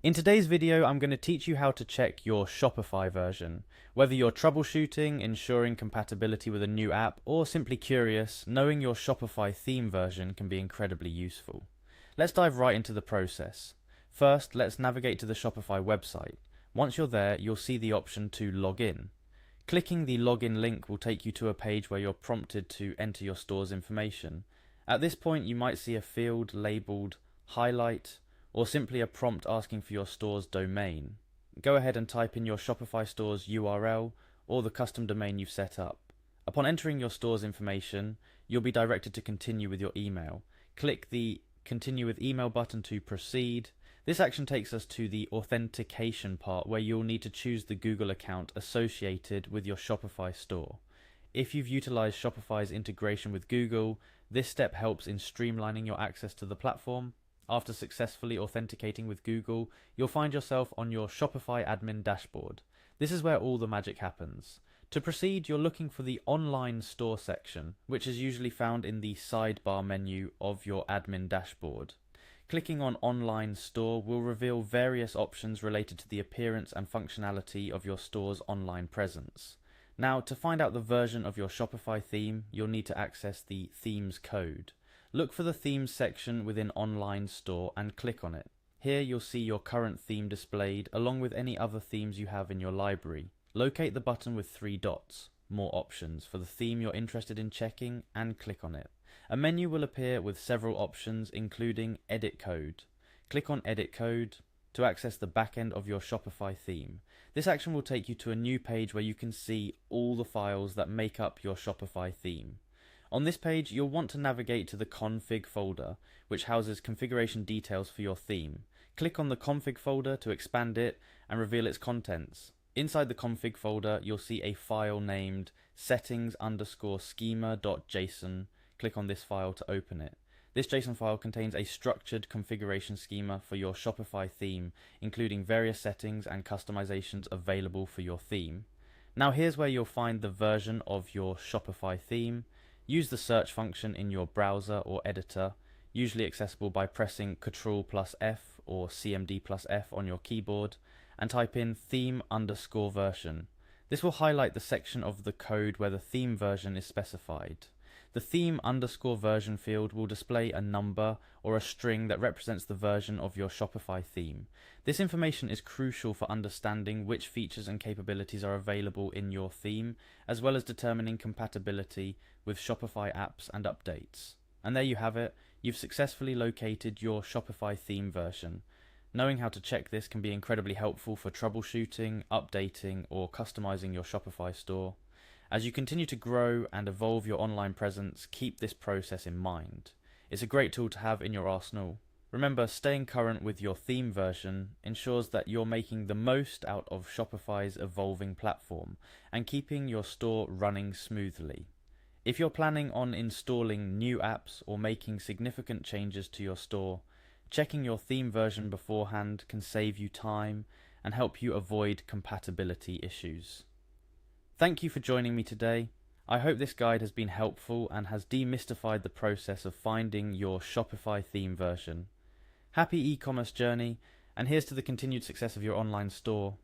In today's video, I'm going to teach you how to check your Shopify version. Whether you're troubleshooting, ensuring compatibility with a new app, or simply curious, knowing your Shopify theme version can be incredibly useful. Let's dive right into the process. First, let's navigate to the Shopify website. Once you're there, you'll see the option to log in. Clicking the login link will take you to a page where you're prompted to enter your store's information. At this point, you might see a field labeled Highlight, or simply a prompt asking for your store's domain. Go ahead and type in your Shopify store's URL or the custom domain you've set up. Upon entering your store's information, you'll be directed to continue with your email. Click the Continue with Email button to proceed. This action takes us to the authentication part where you'll need to choose the Google account associated with your Shopify store. If you've utilized Shopify's integration with Google, this step helps in streamlining your access to the platform. After successfully authenticating with Google, you'll find yourself on your Shopify admin dashboard. This is where all the magic happens. To proceed, you're looking for the online store section, which is usually found in the sidebar menu of your admin dashboard. Clicking on Online Store will reveal various options related to the appearance and functionality of your store's online presence. Now, to find out the version of your Shopify theme, you'll need to access the Themes code. Look for the Themes section within Online Store and click on it. Here you'll see your current theme displayed along with any other themes you have in your library. Locate the button with 3 dots, More Options, for the theme you're interested in checking and click on it. A menu will appear with several options including Edit Code. Click on Edit Code to access the backend of your Shopify theme. This action will take you to a new page where you can see all the files that make up your Shopify theme. On this page, you'll want to navigate to the config folder, which houses configuration details for your theme. Click on the config folder to expand it and reveal its contents. Inside the config folder, you'll see a file named settings_schema.json. Click on this file to open it. This JSON file contains a structured configuration schema for your Shopify theme, including various settings and customizations available for your theme. Now here's where you'll find the version of your Shopify theme. Use the search function in your browser or editor, usually accessible by pressing Ctrl+F or CMD+F on your keyboard, and type in theme_version. This will highlight the section of the code where the theme version is specified. The theme_version field will display a number or a string that represents the version of your Shopify theme. This information is crucial for understanding which features and capabilities are available in your theme, as well as determining compatibility with Shopify apps and updates. And there you have it, you've successfully located your Shopify theme version. Knowing how to check this can be incredibly helpful for troubleshooting, updating, or customizing your Shopify store. As you continue to grow and evolve your online presence, keep this process in mind. It's a great tool to have in your arsenal. Remember, staying current with your theme version ensures that you're making the most out of Shopify's evolving platform and keeping your store running smoothly. If you're planning on installing new apps or making significant changes to your store, checking your theme version beforehand can save you time and help you avoid compatibility issues. Thank you for joining me today. I hope this guide has been helpful and has demystified the process of finding your Shopify theme version. Happy e-commerce journey, and here's to the continued success of your online store.